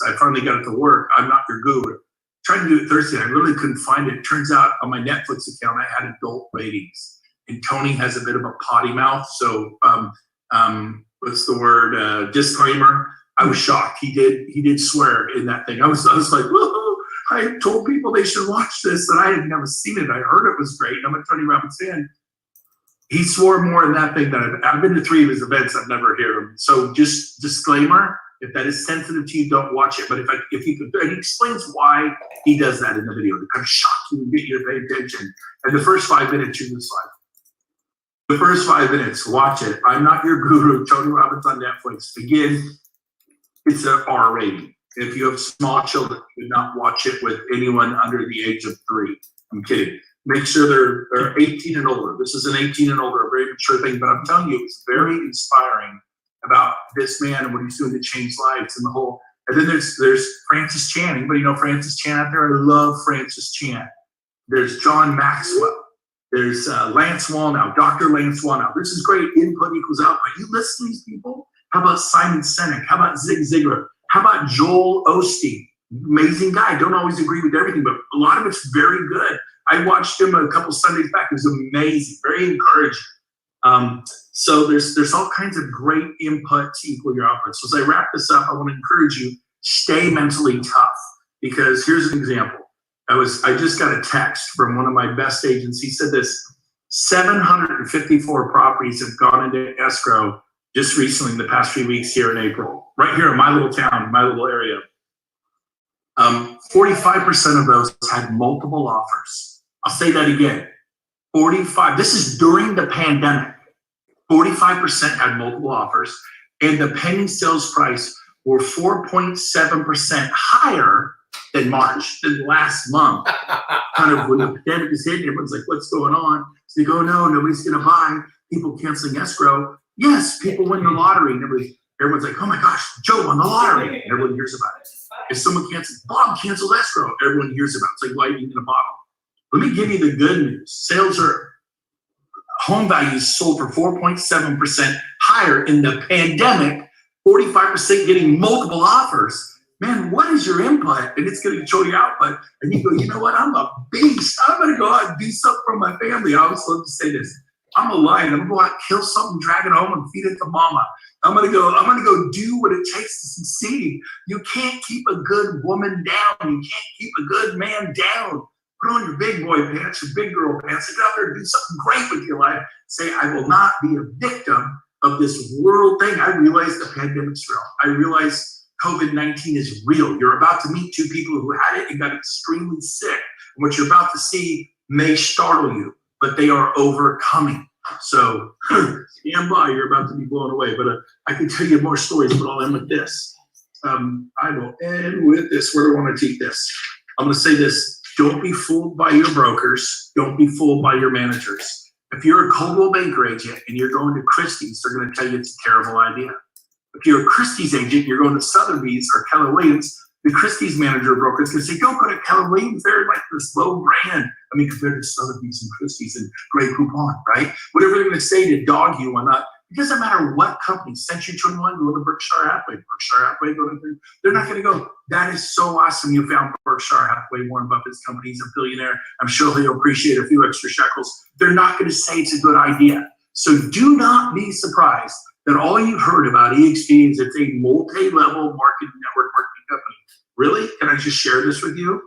I finally got it to work. I'm not your guru. Tried to do it Thursday. I really couldn't find it. Turns out on my Netflix account, I had adult ratings. And Tony has a bit of a potty mouth. So what's the word? Disclaimer. I was shocked. He did swear in that thing. I was like, woohoo! I told people they should watch this, and I had never seen it. I heard it was great. I'm a Tony Robbins fan. He swore more in that thing than I've been to 3 of his events. I've never heard him. So just disclaimer: if that is sensitive to you, don't watch it. But if he explains why he does that in the video to kind of shock you and get you to pay attention. And the first 5 minutes, you're just like, the first 5 minutes, watch it. I'm not your guru. Tony Robbins on Netflix. Again, it's an R rating. If you have small children, do not watch it with anyone under the age of 3. I'm kidding. Make sure they're 18 and older. This is an 18 and older, a very mature thing. But I'm telling you, it's very inspiring about this man and what he's doing to change lives and the whole. And then there's Francis Chan. Anybody know Francis Chan out there? I love Francis Chan. There's John Maxwell. There's Lance Wallnau, Dr. Lance Wallnau. This is great. Input equals output. You listen to these people? How about Simon Sinek? How about Zig Ziglar? How about Joel Osteen? Amazing guy. Don't always agree with everything, but a lot of it's very good. I watched him a couple Sundays back. It was amazing, very encouraging. So there's all kinds of great input to equal your output. So as I wrap this up, I want to encourage you, stay mentally tough, because here's an example. I just got a text from one of my best agents. He said this: 754 properties have gone into escrow just recently in the past few weeks here in April, right here in my little town, my little area. 45% of those had multiple offers. I'll say that again. 45, this is during the pandemic. 45% had multiple offers, and the pending sales price were 4.7% higher than March, than last month. Kind of when the pandemic is hitting, everyone's like, what's going on? So they go, no, nobody's going to buy. People canceling escrow. Yes, people win the lottery. And everyone's like, oh my gosh, Joe won the lottery. And everyone hears about it. If someone cancels, Bob canceled escrow, everyone hears about it. It's like lightning in a bottle. Let me give you the good news. Home values sold for 4.7% higher in the pandemic, 45% getting multiple offers. Man, what is your input? And it's going to control your output. And you go, you know what? I'm a beast. I'm going to go out and do something for my family. I always love to say this. I'm a lion. I'm going to go out, kill something, drag it home, and feed it to mama. I'm going to go do what it takes to succeed. You can't keep a good woman down. You can't keep a good man down. Put on your big boy pants, your big girl pants, and get out there and do something great with your life. Say, I will not be a victim of this world thing. I realize the pandemic's real. I realize COVID-19 is real. You're about to meet 2 people who had it and got extremely sick. And what you're about to see may startle you, but they are overcoming. So stand by, you're about to be blown away. But I can tell you more stories, but I'll end with this. I will end with this. Where do I want to take this? I'm going to say this. Don't be fooled by your brokers. Don't be fooled by your managers. If you're a Coldwell Banker agent and you're going to Christie's, they're going to tell you it's a terrible idea. If you're a Christie's agent, you're going to Sotheby's or Keller Williams, the Christie's manager or broker is going to say, don't go to Keller Williams. They're like this low brand. I mean, compared to Sotheby's and Christie's and Grey Coupon, right? Whatever they're going to say to dog you on that. It doesn't matter what company. Century 21, go to Berkshire Hathaway. Berkshire Hathaway, go to. They're not going to go, that is so awesome you found Berkshire Hathaway. Warren Buffett's company. He's a billionaire. I'm sure he'll appreciate a few extra shekels. They're not going to say it's a good idea. So do not be surprised that all you've heard about EXP is it's a multi-level marketing network marketing company. Really? Can I just share this with you?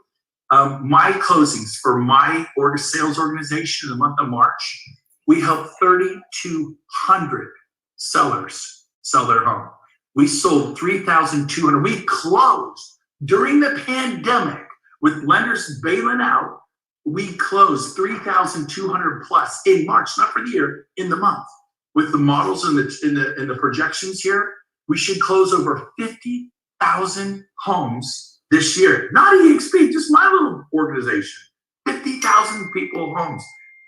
My closings for my sales organization in the month of March, we helped 3,200 sellers sell their home. We sold 3,200. We closed during the pandemic with lenders bailing out. We closed 3,200 plus in March, not for the year, in the month. With the models and the projections here, we should close over 50,000 homes this year. Not EXP, just my little organization. 50,000 people homes.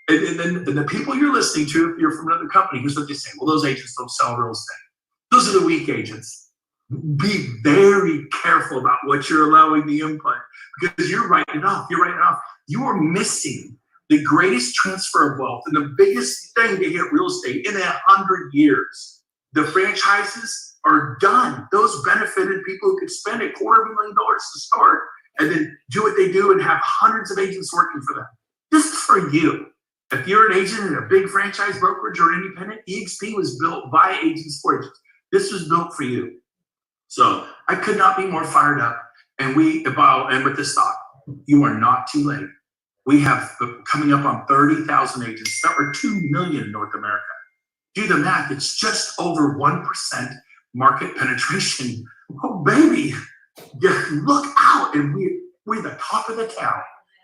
And then the people you're listening to, if you're from another company, here's what they say. Well, those agents don't sell real estate. Those are the weak agents. Be very careful about what you're allowing the input, because you're writing it off. You're writing it off. You are missing the greatest transfer of wealth and the biggest thing to hit real estate in 100 years. The franchises, are done. Those benefited people who could spend $250,000 to start and then do what they do and have hundreds of agents working for them. This is for you. If you're an agent in a big franchise brokerage or an independent, EXP was built by agents for agents. This was built for you. So I could not be more fired up. And with this thought, you are not too late. We have coming up on 30,000 agents. That were 2 million in North America. Do the math, it's just over 1% market penetration. Oh, baby, just look out, and we're the top of the town,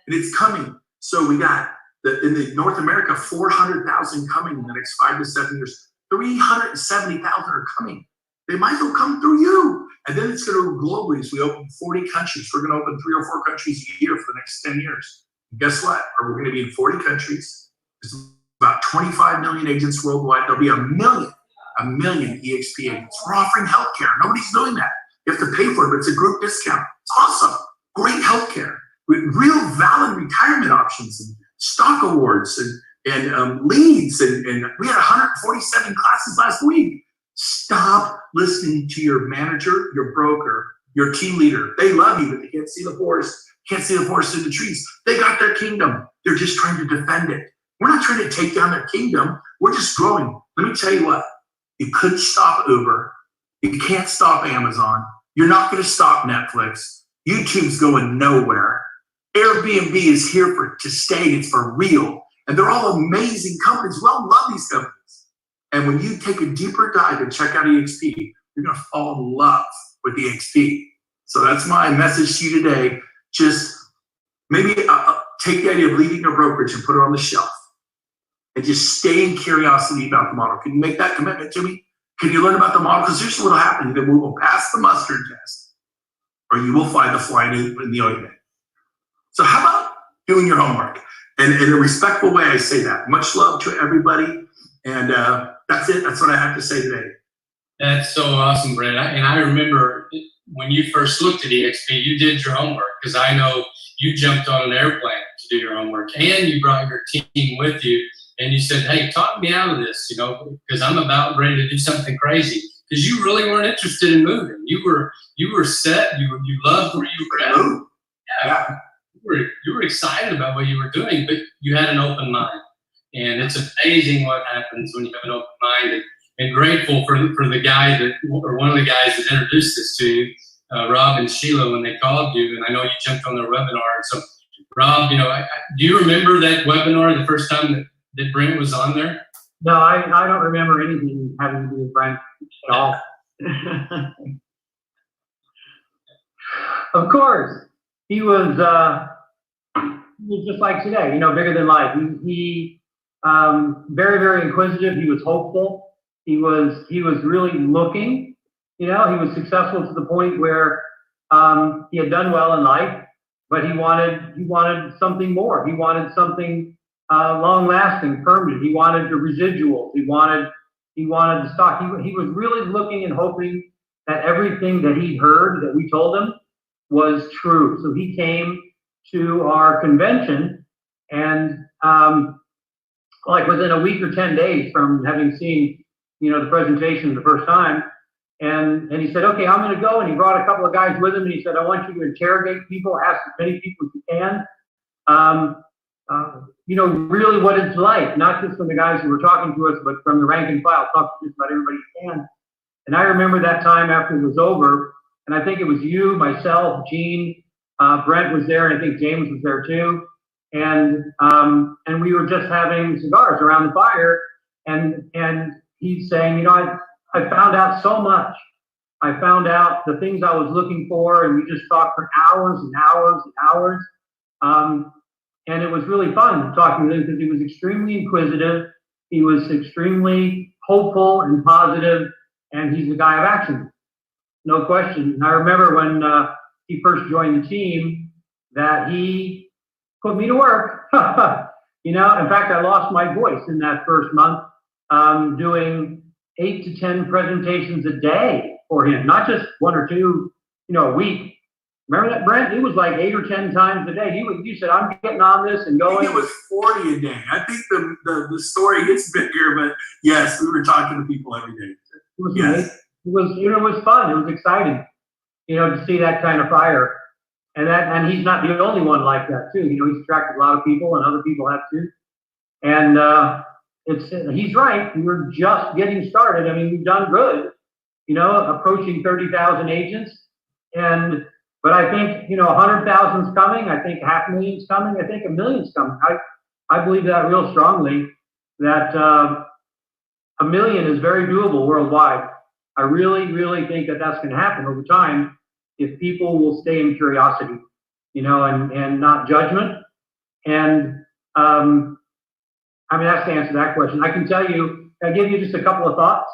and it's coming. So we got, in the North America, 400,000 coming in the next 5 to 7 years. 370,000 are coming. They might as well come through you. And then it's going to go globally. So we open 40 countries. We're going to open 3 or 4 countries a year for the next 10 years. And guess what? We're going to be in 40 countries. There's about 25 million agents worldwide. There'll be a million EXP agents. We're offering healthcare. Nobody's doing that. You have to pay for it, but it's a group discount. It's awesome. Great healthcare with real valid retirement options and stock awards and leads. And we had 147 classes last week. Stop listening to your manager, your broker, your team leader. They love you, but they can't see the forest. Can't see the forest through the trees. They got their kingdom. They're just trying to defend it. We're not trying to take down their kingdom. We're just growing. Let me tell you what. You couldn't stop Uber. You can't stop Amazon. You're not going to stop Netflix. YouTube's going nowhere. Airbnb is here to stay. It's for real. And they're all amazing companies. We all love these companies. And when you take a deeper dive and check out EXP, you're going to fall in love with EXP. So that's my message to you today. Just maybe take the idea of leaving your brokerage and put it on the shelf. And just stay in curiosity about the model. Can you make that commitment to me? Can you learn about the model? Because here's what'll happen. Either we will pass the mustard test, or you will find the fly in the ointment. So how about doing your homework? And in a respectful way, I say that. Much love to everybody. And that's it. That's what I have to say today. That's so awesome, Brent. And I remember when you first looked at EXP, you did your homework, because I know you jumped on an airplane to do your homework, and you brought your team with you. And you said, hey, talk me out of this, because I'm about ready to do something crazy. Because you really weren't interested in moving. You were set. You loved where you were at. Yeah. You were excited about what you were doing, but you had an open mind. And it's amazing what happens when you have an open mind. And grateful for the guy or one of the guys that introduced this to you, Rob and Sheila, when they called you. And I know you jumped on their webinar. So, Rob, do you remember that webinar the first time that Brent was on there? No, I don't remember anything having to do with Brent at all. Of course, he was just like today, bigger than life. He very, very inquisitive. He was hopeful. He was really looking. He was successful to the point where he had done well in life, but he wanted something more. He wanted something long-lasting, permanent. He wanted the residuals. He wanted the stock. He was really looking and hoping that everything that he heard that we told him was true. So he came to our convention, and like within a week or 10 days from having seen the presentation the first time, and he said, okay, I'm going to go. And he brought a couple of guys with him, and he said, I want you to interrogate people, ask as many people as you can. Really what it's like, not just from the guys who were talking to us, but from the rank and file, talk to just about everybody you can. And I remember that time after it was over, and I think it was you, myself, Gene, Brent was there, and I think James was there too. And we were just having cigars around the fire, and he's saying, I found out so much. I found out the things I was looking for, and we just talked for hours and hours and hours. And it was really fun talking to him because he was extremely inquisitive. He was extremely hopeful and positive, and he's a guy of action, no question. And I remember when he first joined the team that he put me to work. In fact, I lost my voice in that first month, doing 8 to 10 presentations a day for him, not just 1 or 2, a week. Remember that, Brent? It was like 8 or 10 times a day. You said, I'm getting on this and going. I think it was 40 a day. I think the story gets bigger, but yes, we were talking to people every day. It was amazing. it was fun. It was exciting, to see that kind of fire. And he's not the only one like that too. He's attracted a lot of people, and other people have too. And he's right. We're just getting started. I mean, we've done good, approaching 30,000 agents. But I think, 100,000's coming. I think 500,000's coming. I think 1 million's coming. I believe that real strongly, that 1 million is very doable worldwide. I really, really think that that's going to happen over time if people will stay in curiosity, and not judgment. And that's the answer to that question. I can tell you, I'll give you just a couple of thoughts.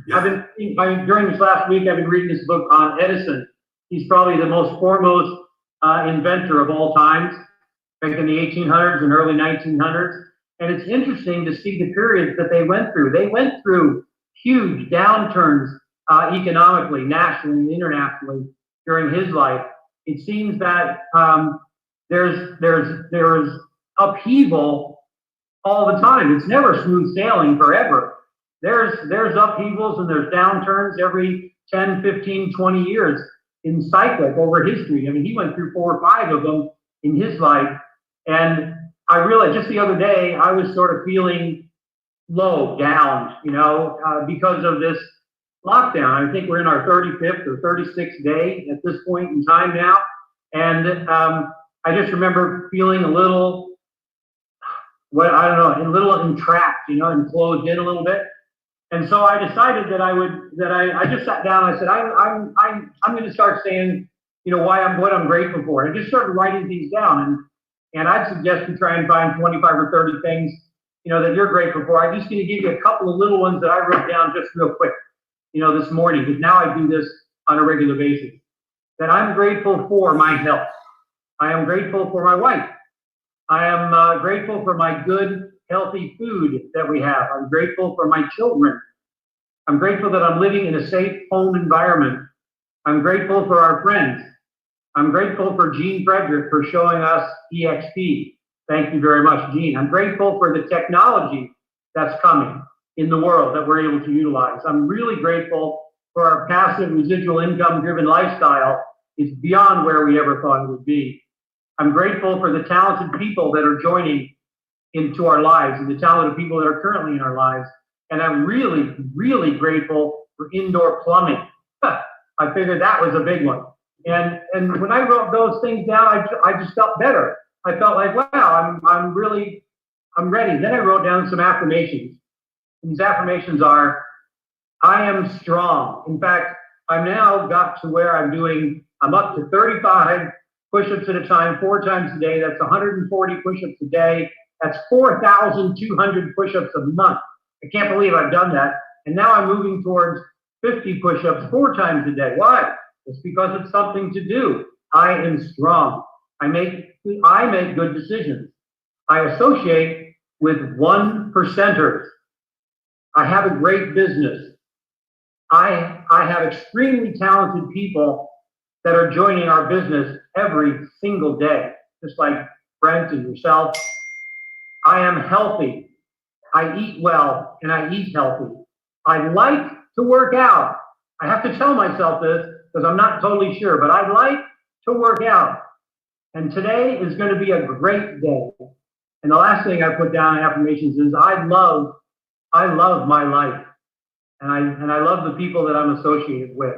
Yeah. During this last week, I've been reading this book on Edison. He's probably the most foremost inventor of all times, back in the 1800s and early 1900s. And it's interesting to see the periods that they went through. They went through huge downturns economically, nationally, and internationally during his life. It seems that there's upheaval all the time. It's never smooth sailing forever. There's upheavals and there's downturns every 10, 15, 20 years in cyclic over history. I mean, he went through 4 or 5 of them in his life. And I realized just the other day, I was sort of feeling low, down, because of this lockdown. I think we're in our 35th or 36th day at this point in time now. And I just remember feeling a little, a little entrapped, and closed in a little bit. And so I decided that I just sat down. I said, I'm going to start saying, what I'm grateful for. And I just started writing these down. And I'd suggest you try and find 25 or 30 things, that you're grateful for. I'm just going to give you a couple of little ones that I wrote down just real quick, this morning, because now I do this on a regular basis. That I'm grateful for my health. I am grateful for my wife. I am grateful for my good, healthy food that we have. I'm grateful for my children. I'm grateful that I'm living in a safe home environment. I'm grateful for our friends. I'm grateful for Gene Frederick for showing us EXP. Thank you very much, Gene. I'm grateful for the technology that's coming in the world that we're able to utilize. I'm really grateful for our passive residual income driven lifestyle. It's beyond where we ever thought it would be. I'm grateful for the talented people that are joining into our lives and the talented people that are currently in our lives. And I'm really, really grateful for indoor plumbing. I figured that was a big one. And when I wrote those things down, I just felt better. I felt like, wow, I'm ready. Then I wrote down some affirmations. These affirmations are, I am strong. In fact, I've now got to where I'm up to 35 push-ups at a time, 4 times a day. That's 140 push-ups a day. That's 4,200 push-ups a month. I can't believe I've done that. And now I'm moving towards 50 push-ups 4 times a day. Why? It's because it's something to do. I am strong. I make good decisions. I associate with 1%ers. I have a great business. I have extremely talented people that are joining our business every single day, just like Brent and yourself. I am healthy. I eat well and I eat healthy. I like to work out. I have to tell myself this because I'm not totally sure, but I like to work out. And today is going to be a great day. And the last thing I put down in affirmations is I love my life. And I love the people that I'm associated with.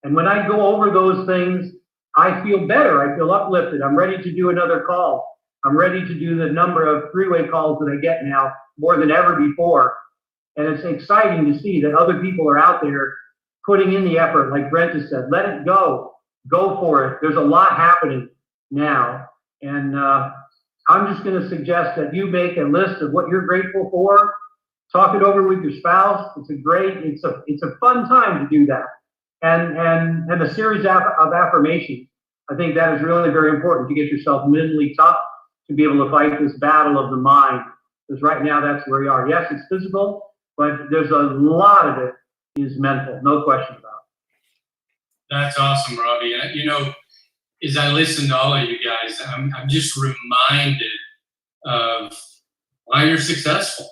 And when I go over those things, I feel better. I feel uplifted. I'm ready to do another call. I'm ready to do the number of 3-way calls that I get now more than ever before. And it's exciting to see that other people are out there putting in the effort, like Brent has said. Let it go. Go for it. There's a lot happening now. And I'm just going to suggest that you make a list of what you're grateful for. Talk it over with your spouse. It's a fun time to do that. And a series of affirmations. I think that is really very important to get yourself mentally tough to be able to fight this battle of the mind. Because right now that's where we are. Yes, it's physical, but there's a lot of it is mental. No question about it. That's awesome, Robbie. As I listen to all of you guys, I'm just reminded of why you're successful.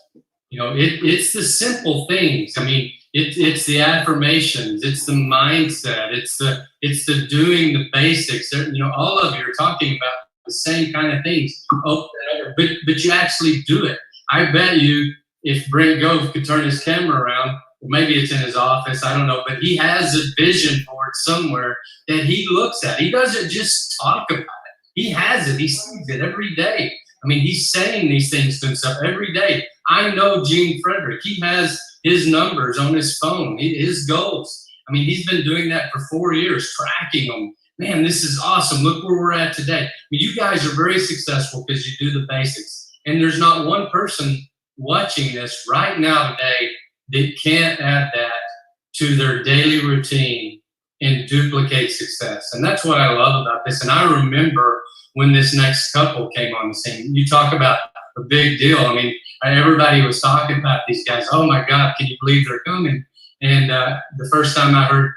It's the simple things. I mean, It's the affirmations, it's the mindset, it's the doing the basics. All of you are talking about the same kind of things. But you actually do it. I bet you, if Brent Gove could turn his camera around, maybe it's in his office, I don't know, but he has a vision for it somewhere that he looks at. He doesn't just talk about it. He has it. He sees it every day. I mean, he's saying these things to himself every day. I know Gene Frederick. He has his numbers on his phone, his goals. I mean, he's been doing that for 4 years, tracking them. Man, this is awesome. Look where we're at today. I mean, you guys are very successful because you do the basics. And there's not one person watching this right now today that can't add that to their daily routine and duplicate success. And that's what I love about this. And I remember when this next couple came on the scene. You talk about a big deal. I mean, everybody was talking about these guys. Oh my God, can you believe they're coming? And the first time I heard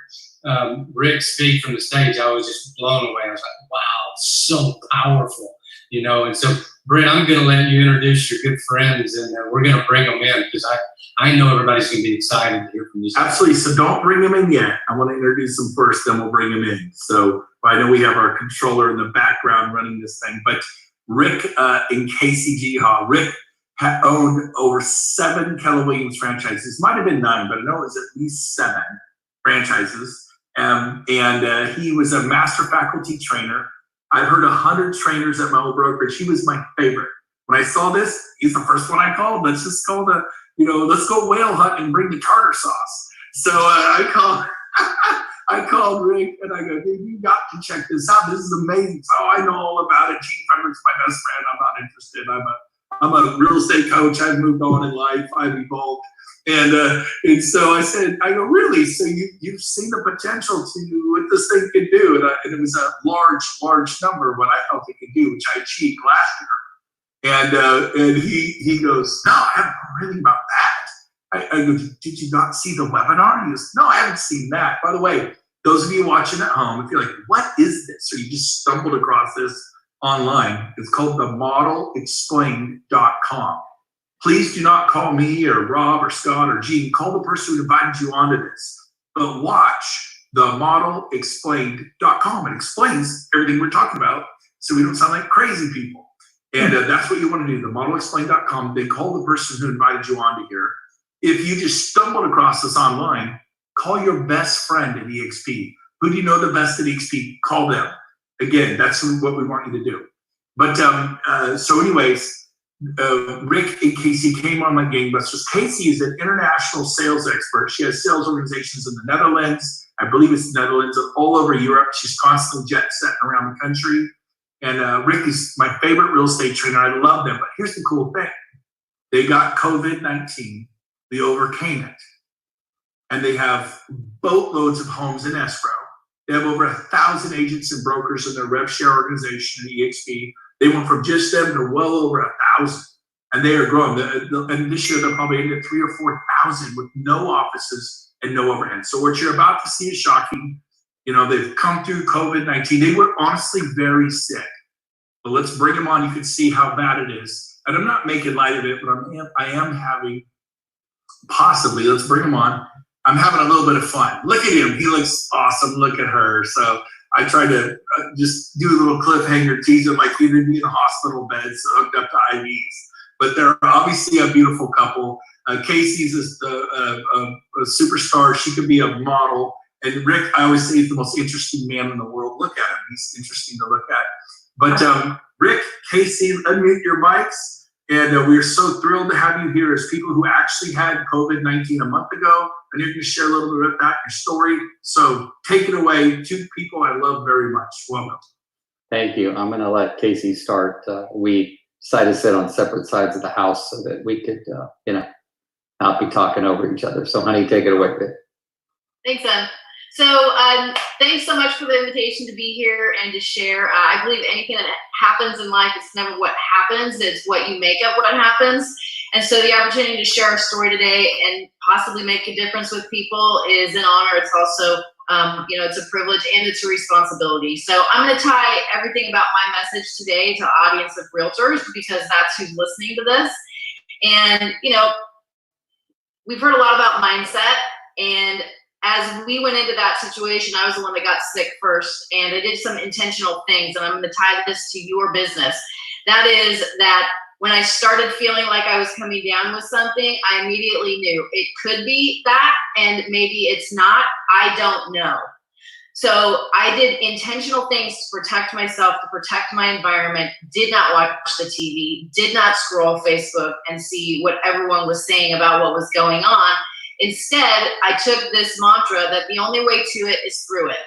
Rick speak from the stage, I was just blown away. I was like, wow, so powerful, And so, Brent, I'm going to let you introduce your good friends, and we're going to bring them in because I know everybody's going to be excited to hear from these guys. Absolutely. So don't bring them in yet. I want to introduce them first, then we'll bring them in. So I know we have our controller in the background running this thing, but Rick and Casey G. Rick had owned over 7 Keller Williams franchises. Might have been 9, but I know it was at least 7 franchises. And he was a master faculty trainer. I've heard 100 trainers at my old brokerage. He was my favorite. When I saw this, he's the first one I called. Let's just call let's go whale hunt and bring the tartar sauce. So I called Rick and I go, dude, you got to check this out. This is amazing. So I know all about it. Gene Frederick's my best friend. I'm not interested. I'm a real estate coach. I've moved on in life. I've evolved. And so I said, really? So you've seen the potential to what this thing could do. And it was a large number what I felt it could do, which I achieved last year. And he goes, no, I haven't heard anything about that. I go, did you not see the webinar? He goes, no, I haven't seen that. By the way, those of you watching at home, if you're like, what is this? Or you just stumbled across this online, it's called the modelexplained.com. Please do not call me or Rob or Scott or Gene. Call the person who invited you onto this. But watch the modelexplained.com. It explains everything we're talking about so we don't sound like crazy people. And that's what you want to do, the modelexplained.com. Then call the person who invited you onto here. If you just stumbled across this online, call your best friend at EXP. Who do you know the best at EXP? Call them. Again, that's what we want you to do. But so anyways, Rick and Casey came on like gangbusters. Casey is an international sales expert. She has sales organizations in the Netherlands. I believe it's the Netherlands, and all over Europe. She's constantly jet setting around the country. And Rick is my favorite real estate trainer. I love them. But here's the cool thing. They got COVID-19. They overcame it. And they have boatloads of homes in escrow. They have over 1,000 agents and brokers in their rev share organization at EXP. They went from just them to well over 1,000. And they are growing. And this year they're probably into 3,000 or 4,000 with no offices and no overhead. So what you're about to see is shocking. They've come through COVID-19. They were honestly very sick. But let's bring them on. You can see how bad it is. And I'm not making light of it, but I am having possibly, let's bring them on. I'm having a little bit of fun. Look at him. He looks awesome. Look at her. So I try to just do a little cliffhanger, tease them like they'd be in a hospital bed, so hooked up to IVs. But they're obviously a beautiful couple. Casey's a superstar. She could be a model. And Rick, I always say, he's the most interesting man in the world. Look at him. He's interesting to look at. But Rick, Casey, unmute your mics. And we're so thrilled to have you here as people who actually had COVID-19 a month ago. And you're going to share a little bit about your story. So take it away. 2 people I love very much. Welcome. Thank you. I'm going to let Casey start. We decided to sit on separate sides of the house so that we could, not be talking over each other. So, honey, take it away. Thanks, Em. So thanks so much for the invitation to be here and to share. I believe anything that happens in life, it's never what happens, it's what you make of what happens. And so the opportunity to share our story today and possibly make a difference with people is an honor. It's also, it's a privilege and it's a responsibility. So I'm going to tie everything about my message today to the audience of Realtors because that's who's listening to this. And, we've heard a lot about mindset. And as we went into that situation, I was the one that got sick first, and I did some intentional things, and I'm going to tie this to your business. That is that when I started feeling like I was coming down with something, I immediately knew it could be that, and maybe it's not. I don't know. So I did intentional things to protect myself, to protect my environment, did not watch the TV, did not scroll Facebook and see what everyone was saying about what was going on. Instead, I took this mantra that the only way to it is through it.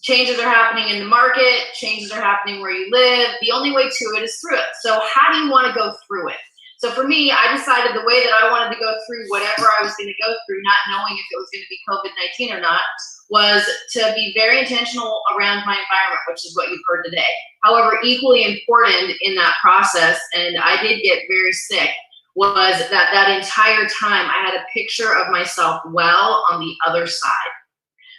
Changes are happening in the market, changes are happening where you live. The only way to it is through it. So how do you want to go through it? So for me, I decided the way that I wanted to go through whatever I was going to go through, not knowing if it was going to be COVID-19 or not, was to be very intentional around my environment, which is what you've heard today. However, equally important in that process, and I did get very sick, was that entire time I had a picture of myself well on the other side.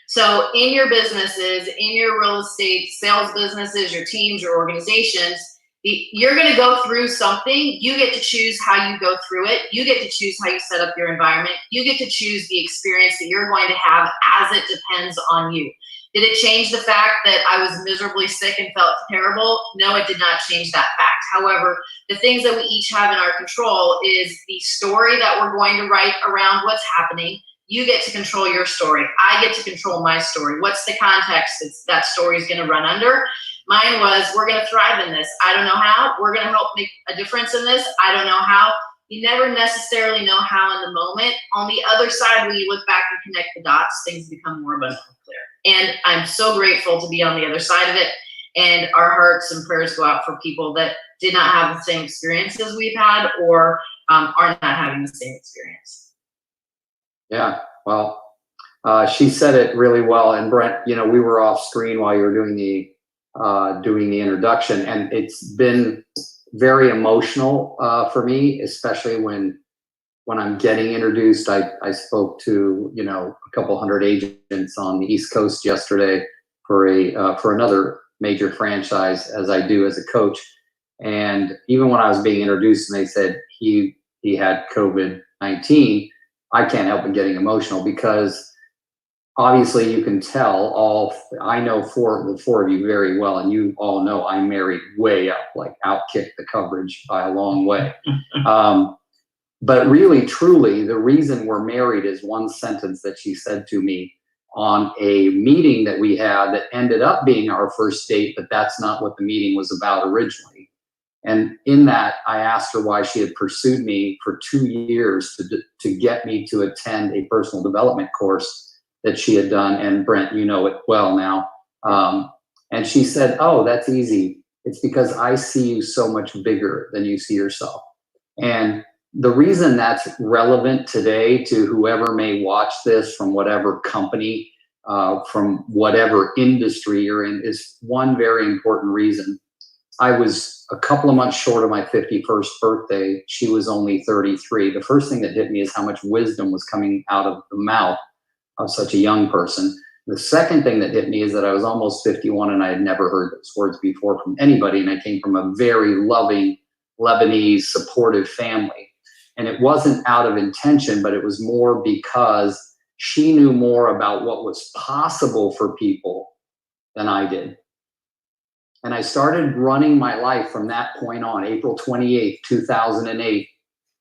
So in your businesses, in your real estate sales businesses, your teams, your organizations, you're going to go through something. You get to choose how you go through it. You get to choose how you set up your environment. You get to choose the experience that you're going to have as it depends on you. Did it change the fact that I was miserably sick and felt terrible? No, it did not change that fact. However, the things that we each have in our control is the story that we're going to write around what's happening. You get to control your story. I get to control my story. What's the context that story is going to run under? Mine was, we're going to thrive in this. I don't know how. We're going to help make a difference in this. I don't know how. You never necessarily know how in the moment. On the other side, when you look back and connect the dots, things become more abundantly clear. And I'm so grateful to be on the other side of it. And our hearts and prayers go out for people that did not have the same experience as we've had, or are not having the same experience. Yeah, well, she said it really well. And Brent, you know, we were off screen while you were doing the introduction, and it's been very emotional for me, especially when I'm getting introduced. I spoke to, you know, a couple hundred agents on the East Coast yesterday for another major franchise, as I do as a coach. And even when I was being introduced and they said he had COVID-19, I can't help but getting emotional, because obviously you can tell I know the four of you very well, and you all know I married way up, like outkicked the coverage by a long way. But really, truly, the reason we're married is one sentence that she said to me on a meeting that we had that ended up being our first date, but that's not what the meeting was about originally. And in that, I asked her why she had pursued me for 2 years to get me to attend a personal development course that she had done. And Brent, you know it well now. And she said, oh, that's easy. It's because I see you so much bigger than you see yourself. And the reason that's relevant today to whoever may watch this from whatever company, from whatever industry you're in, is one very important reason. I was a couple of months short of my 51st birthday. She was only 33. The first thing that hit me is how much wisdom was coming out of the mouth of such a young person. The second thing that hit me is that I was almost 51 and I had never heard those words before from anybody. And I came from a very loving, Lebanese, supportive family. And it wasn't out of intention, but it was more because she knew more about what was possible for people than I did. And I started running my life from that point on, April 28th, 2008,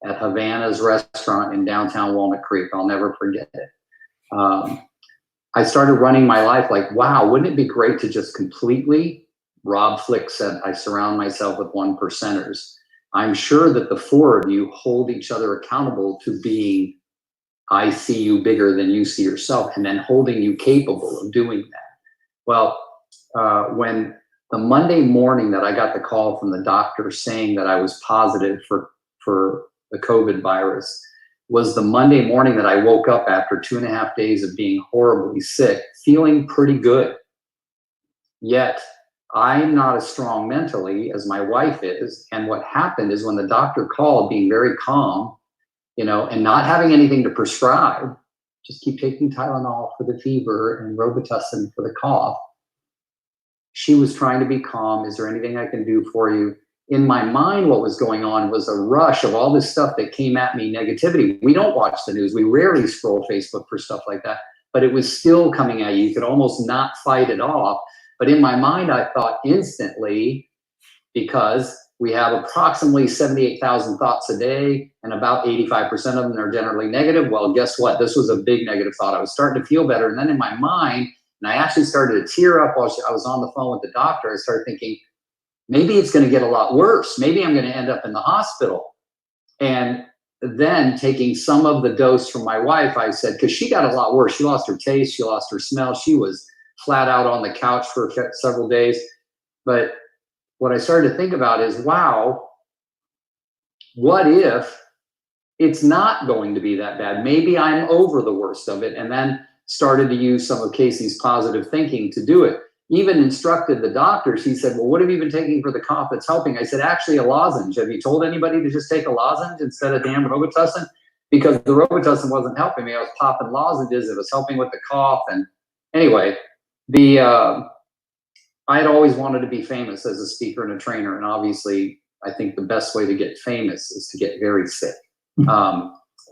at Havana's restaurant in downtown Walnut Creek. I'll never forget it. I started running my life like, wow, wouldn't it be great to just completely, Rob Flick said, I surround myself with 1%ers. I'm sure that the four of you hold each other accountable to being, I see you bigger than you see yourself, and then holding you capable of doing that. Well, when the Monday morning that I got the call from the doctor saying that I was positive for the COVID virus, was the Monday morning that I woke up after 2.5 days of being horribly sick, feeling pretty good. Yet I'm not as strong mentally as my wife is. And what happened is when the doctor called, being very calm, you know, and not having anything to prescribe, just keep taking Tylenol for the fever and Robitussin for the cough. She was trying to be calm. Is there anything I can do for you? in my mind, what was going on was a rush of all this stuff that came at me, negativity. We don't watch the news. We rarely scroll Facebook for stuff like that, but it was still coming at you. You could almost not fight it off. But in my mind, I thought instantly, because we have approximately 78,000 thoughts a day, and about 85% of them are generally negative. Well, guess what? This was a big negative thought. I was starting to feel better. And then in my mind, and I actually started to tear up while I was on the phone with the doctor, I started thinking, maybe it's going to get a lot worse. Maybe I'm going to end up in the hospital. And then taking some of the dose from my wife, I said, because she got a lot worse. She lost her taste. She lost her smell. She was flat out on the couch for several days. But what I started to think about is, wow, what if it's not going to be that bad? Maybe I'm over the worst of it. And then started to use some of Casey's positive thinking to do it. Even instructed the doctor. She said, well, what have you been taking for the cough that's helping? I said, actually a lozenge. Have you told anybody to just take a lozenge instead of damn Robitussin? Because the Robitussin wasn't helping me. I was popping lozenges. It was helping with the cough. And anyway, I had always wanted to be famous as a speaker and a trainer. And obviously, I think the best way to get famous is to get very sick.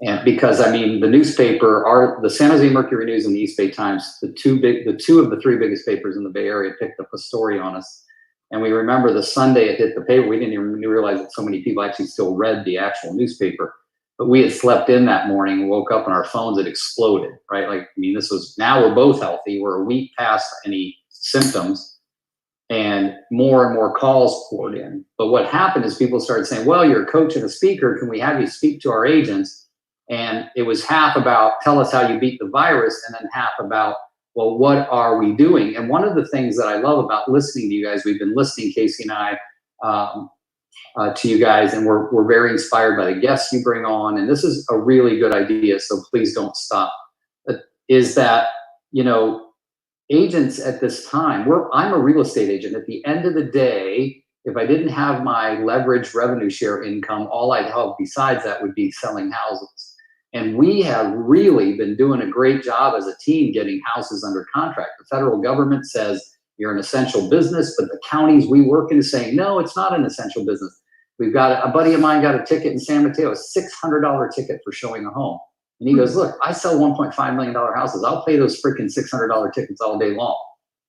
And because, I mean, the newspaper, the San Jose Mercury News and the East Bay Times, the two of the three biggest papers in the Bay Area, picked up a story on us. And we remember the Sunday it hit the paper, we didn't even realize that so many people actually still read the actual newspaper. But we had slept in that morning and woke up and our phones had exploded, right? Like, I mean, now we're both healthy. We're a week past any symptoms and more calls poured in. But what happened is people started saying, well, you're a coach and a speaker. Can we have you speak to our agents? And it was half about tell us how you beat the virus, and then half about, well, what are we doing? And one of the things that I love about listening to you guys, we've been listening, Casey and I, to you guys, and we're very inspired by the guests you bring on. And this is a really good idea, so please don't stop. Is that, you know, agents at this time, I'm a real estate agent. At the end of the day, if I didn't have my leveraged revenue share income, all I'd have besides that would be selling houses. And we have really been doing a great job as a team getting houses under contract. The federal government says you're an essential business, but the counties we work in is saying, no, it's not an essential business. We've got a buddy of mine got a ticket in San Mateo, a $600 ticket for showing a home. And he goes, look, I sell $1.5 million houses. I'll pay those freaking $600 tickets all day long,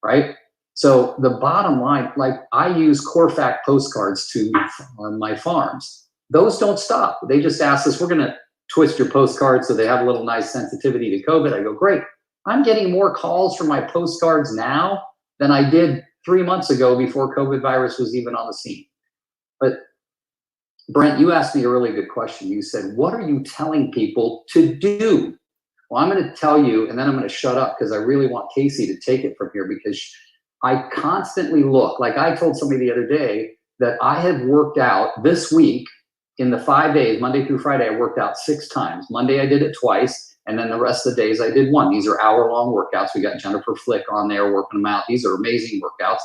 right? So the bottom line, like I use Corfac postcards to my farms. Those don't stop. They just ask us, we're going to twist your postcards so they have a little nice sensitivity to COVID. I go, great. I'm getting more calls from my postcards now than I did 3 months ago before COVID virus was even on the scene. But Brent, you asked me a really good question. You said, what are you telling people to do? Well, I'm going to tell you, and then I'm going to shut up because I really want Casey to take it from here, because I constantly look, like I told somebody the other day that I had worked out this week in the 5 days, Monday through Friday, I worked out 6 times. Monday, I did it twice. And then the rest of the days I did 1. These are hour-long workouts. We got Jennifer Flick on there working them out. These are amazing workouts.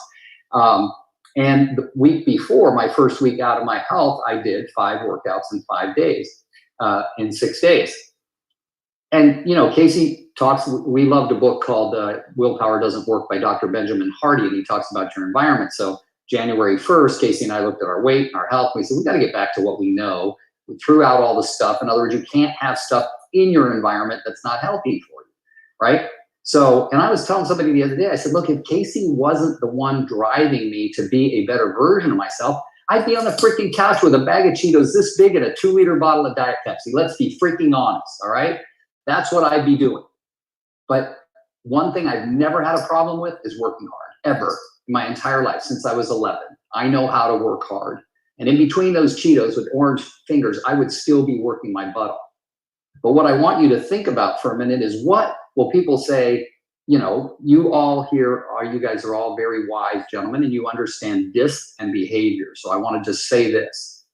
And the week before, my first week out of my health, I did 5 workouts in 5 days, in 6 days. And, you know, Casey talks, we loved a book called Willpower Doesn't Work by Dr. Benjamin Hardy, and he talks about your environment. So January 1st, Casey and I looked at our weight and our health. We said, we got to get back to what we know. We threw out all the stuff. In other words, you can't have stuff in your environment that's not healthy for you, right? So, and I was telling somebody the other day, I said, look, if Casey wasn't the one driving me to be a better version of myself, I'd be on the freaking couch with a bag of Cheetos this big and a 2-liter bottle of Diet Pepsi. Let's be freaking honest, all right? That's what I'd be doing. But one thing I've never had a problem with is working hard, ever, in my entire life, since I was 11. I know how to work hard. And in between those Cheetos with orange fingers, I would still be working my butt off. But what I want you to think about for a minute is, what will people say, you know, you all here you guys are all very wise gentlemen, and you understand DISC and behavior. So I want to just say this.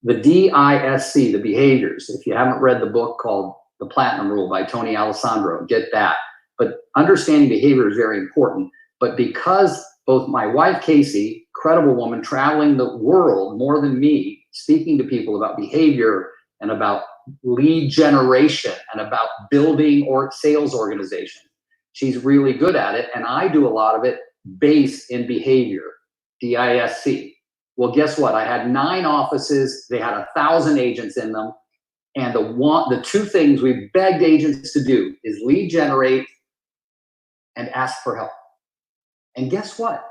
The DISC, the behaviors, if you haven't read the book called The Platinum Rule by Tony Alessandro, get that. But understanding behavior is very important. But because both my wife, Casey, credible woman, traveling the world more than me, speaking to people about behavior and about lead generation and about building or sales organization, she's really good at it. And I do a lot of it based in behavior, DISC. Well, guess what? I had 9 offices. They had 1,000 agents in them. And the 2 things we begged agents to do is lead generate and ask for help. And guess what?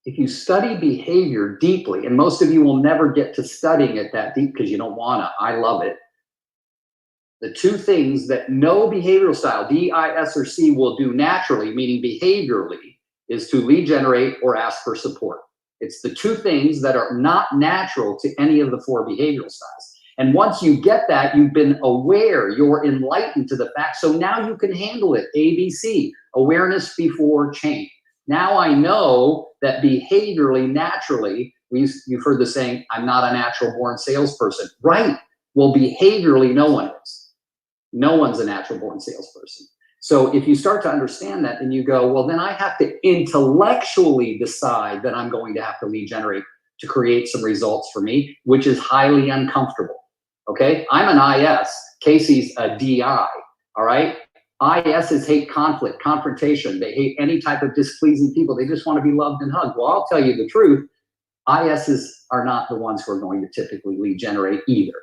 If you study behavior deeply, and most of you will never get to studying it that deep because you don't want to. I love it. The 2 things that no behavioral style, D, I, S, or C, will do naturally, meaning behaviorally, is to lead generate or ask for support. It's the 2 things that are not natural to any of the 4 behavioral styles. And once you get that, you've been aware, you're enlightened to the fact. So now you can handle it. ABC, awareness before change. Now I know that behaviorally, naturally, you've heard the saying, I'm not a natural born salesperson. Right. Well, behaviorally, no one is. No one's a natural born salesperson. So if you start to understand that and you go, well, then I have to intellectually decide that I'm going to have to lead generate to create some results for me, which is highly uncomfortable. Okay, I'm an IS, Casey's a DI, all right? ISs hate conflict, confrontation. They hate any type of displeasing people. They just want to be loved and hugged. Well, I'll tell you the truth. ISs are not the ones who are going to typically lead generate either,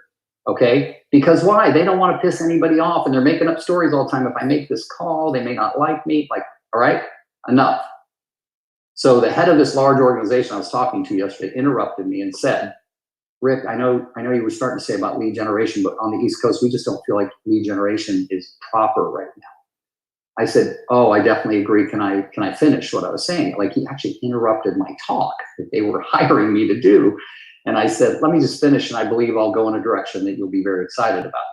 okay? Because why? They don't want to piss anybody off, and they're making up stories all the time. If I make this call, they may not like me. Like, all right, enough. So the head of this large organization I was talking to yesterday interrupted me and said, Rick, I know you were starting to say about lead generation, but on the East Coast, we just don't feel like lead generation is proper right now. I said, oh, I definitely agree. Can I finish what I was saying? Like, he actually interrupted my talk that they were hiring me to do. And I said, let me just finish, and I believe I'll go in a direction that you'll be very excited about.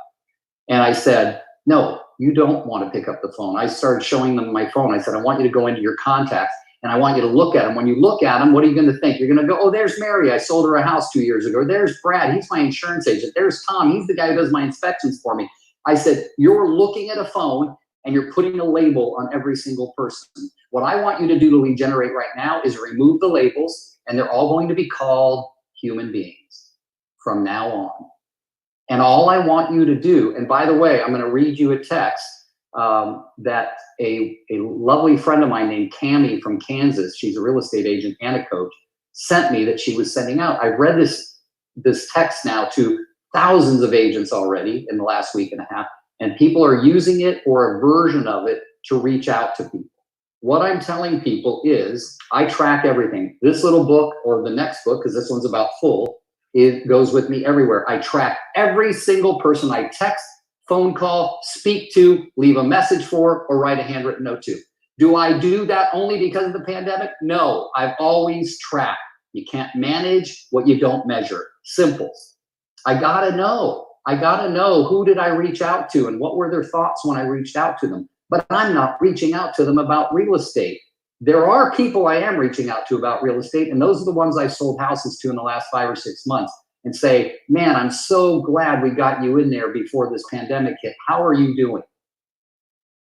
And I said, no, you don't want to pick up the phone. I started showing them my phone. I said, I want you to go into your contacts, and I want you to look at them. When you look at them, what are you going to think? You're going to go, oh, there's Mary. I sold her a house 2 years ago. There's Brad. He's my insurance agent. There's Tom. He's the guy who does my inspections for me. I said, you're looking at a phone and you're putting a label on every single person. What I want you to do to lead generate right now is remove the labels, and they're all going to be called human beings from now on. And all I want you to do, and by the way, I'm going to read you a text that a lovely friend of mine named Cammie from Kansas, she's a real estate agent and a coach, sent me that she was sending out. I've read this text now to thousands of agents already in the last week and a half, and people are using it or a version of it to reach out to people. What I'm telling people is I track everything. This little book or the next book, because this one's about full, it goes with me everywhere. I track every single person I text, phone call, speak to, leave a message for, or write a handwritten note to. Do I do that only because of the pandemic? No, I've always tracked. You can't manage what you don't measure. Simple. I gotta know. I gotta know, who did I reach out to and what were their thoughts when I reached out to them. But I'm not reaching out to them about real estate. There are people I am reaching out to about real estate, and those are the ones I've sold houses to in the last 5 or 6 months, and say, man, I'm so glad we got you in there before this pandemic hit. How are you doing?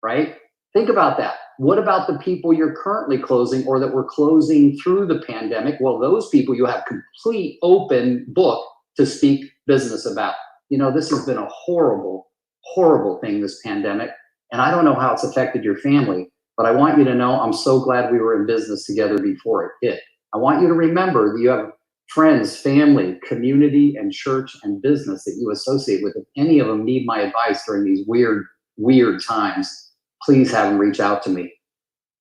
Right? Think about that. What about the people you're currently closing or that were closing through the pandemic? Well, those people you have complete open book to speak business about. You know, this has been a horrible, horrible thing, this pandemic, and I don't know how it's affected your family, but I want you to know I'm so glad we were in business together before it hit. I want you to remember that you have friends, family, community, and church and business that you associate with. If any of them need my advice during these weird, weird times, please have them reach out to me.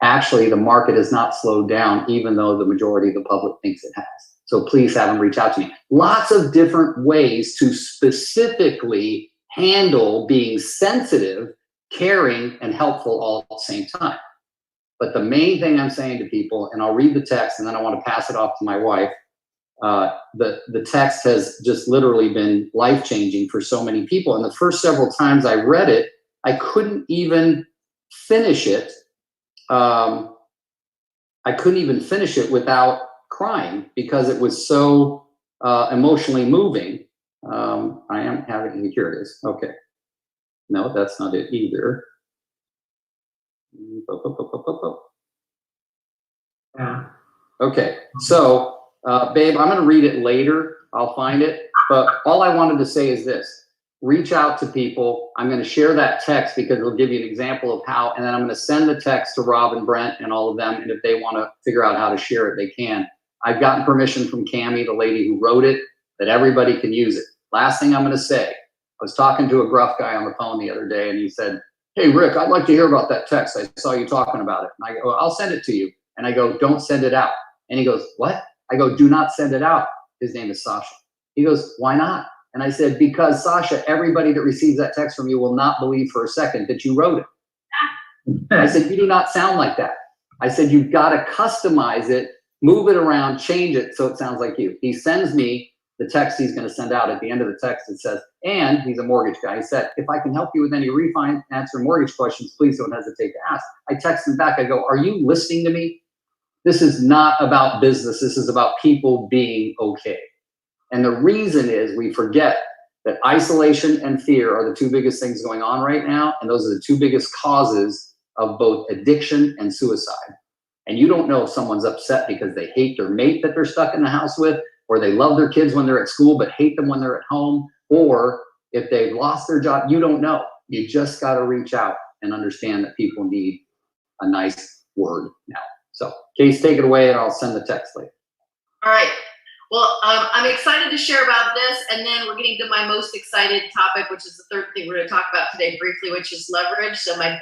Actually, the market has not slowed down, even though the majority of the public thinks it has. So please have them reach out to me. Lots of different ways to specifically handle being sensitive, caring, and helpful all at the same time. But the main thing I'm saying to people, and I'll read the text and then I want to pass it off to my wife. The text has just literally been life-changing for so many people. And the first several times I read it, I couldn't even finish it. I couldn't even finish it without crying because it was so emotionally moving. I am having, here it is. Okay. No, that's not it either. Yeah. Okay, so babe, I'm gonna read it later. I'll find it. But all I wanted to say is this: reach out to people. I'm gonna share that text because it'll give you an example of how, and then I'm gonna send the text to Rob and Brent and all of them. And if they wanna figure out how to share it, they can. I've gotten permission from Cammie, the lady who wrote it, that everybody can use it. Last thing I'm going to say, I was talking to a gruff guy on the phone the other day, and he said, "Hey, Rick, I'd like to hear about that text. I saw you talking about it." And I go, "Well, I'll send it to you." And I go, "Don't send it out." And he goes, "What?" I go, "Do not send it out." His name is Sasha. He goes, "Why not?" And I said, "Because Sasha, everybody that receives that text from you will not believe for a second that you wrote it." I said, "You do not sound like that." I said, "You've got to customize it, move it around, change it so it sounds like you." He sends me the text he's going to send out. At the end of the text, it says, and he's a mortgage guy. He said, "If I can help you with any refinance or mortgage questions, please don't hesitate to ask." I text him back. I go, "Are you listening to me? This is not about business. This is about people being okay." And the reason is we forget that isolation and fear are the two biggest things going on right now. And those are the two biggest causes of both addiction and suicide. And you don't know if someone's upset because they hate their mate that they're stuck in the house with, or they love their kids when they're at school but hate them when they're at home, or if they've lost their job. You don't know. You just got to reach out and understand that people need a nice word now. So, Case, take it away, and I'll send the text later. All right. Well, I'm excited to share about this, and then we're getting to my most excited topic, which is the third thing we're going to talk about today briefly, which is leverage. So my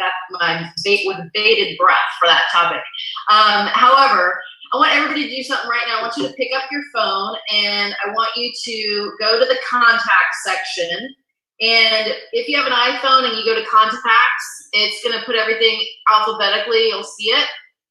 with bated breath for that topic. However, I want everybody to do something right now. I want you to pick up your phone, and I want you to go to the contact section. And if you have an iPhone and you go to contacts, it's going to put everything alphabetically. You'll see it.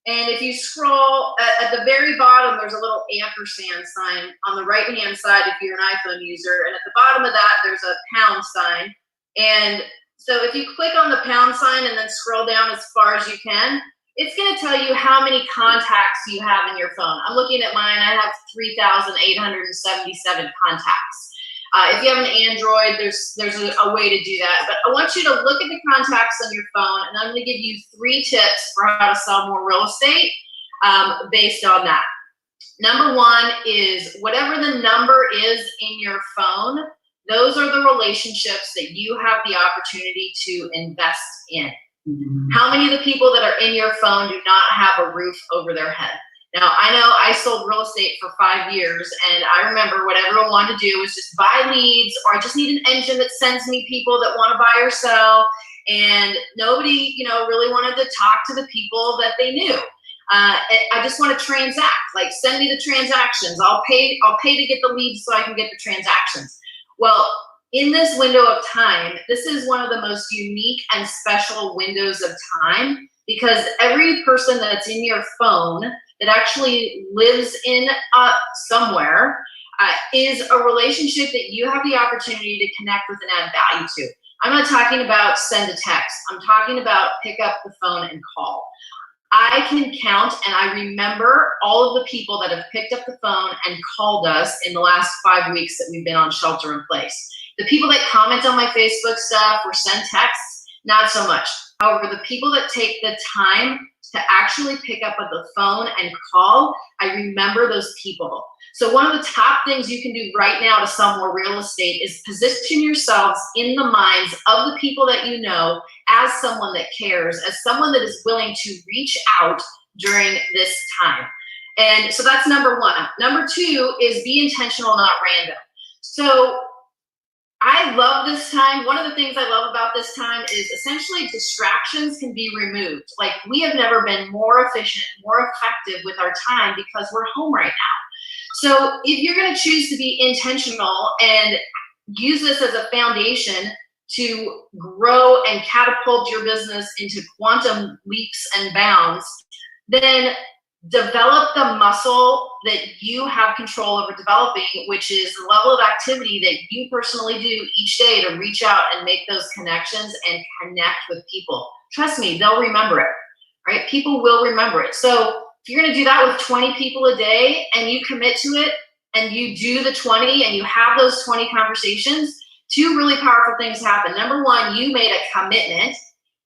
And if you scroll at the very bottom, there's a little ampersand sign on the right-hand side if you're an iPhone user. And at the bottom of that, there's a pound sign. And so if you click on the pound sign and then scroll down as far as you can, it's going to tell you how many contacts you have in your phone. I'm looking at mine. I have 3,877 contacts. If you have an Android, there's a way to do that. But I want you to look at the contacts on your phone, and I'm going to give you 3 tips for how to sell more real estate based on that. Number 1 is whatever the number is in your phone, those are the relationships that you have the opportunity to invest in. How many of the people that are in your phone do not have a roof over their head? Now, I know I sold real estate for 5 years, and I remember what everyone wanted to do was just buy leads, or I just need an engine that sends me people that want to buy or sell, and nobody, really wanted to talk to the people that they knew. I just want to transact, like send me the transactions. I'll pay to get the leads so I can get the transactions. Well, in this window of time, this is one of the most unique and special windows of time, because every person that's in your phone that actually lives in somewhere is a relationship that you have the opportunity to connect with and add value to. I'm not talking about send a text. I'm talking about pick up the phone and call. I can count, and I remember all of the people that have picked up the phone and called us in the last 5 weeks that we've been on shelter in place. The people that comment on my Facebook stuff or send texts, not so much. However, the people that take the time to actually pick up the phone and call, I remember those people. So one of the top things you can do right now to sell more real estate is position yourselves in the minds of the people that you know as someone that cares, as someone that is willing to reach out during this time. And so that's number 1. Number 2 is be intentional, not random. So I love this time. One of the things I love about this time is essentially distractions can be removed. Like, we have never been more efficient, more effective with our time because we're home right now. So if you're going to choose to be intentional and use this as a foundation to grow and catapult your business into quantum leaps and bounds, then develop the muscle that you have control over developing, which is the level of activity that you personally do each day to reach out and make those connections and connect with people. Trust me, they'll remember it, right? People will remember it. So if you're going to do that with 20 people a day and you commit to it and you do the 20 and you have those 20 conversations, 2 really powerful things happen. Number 1, you made a commitment.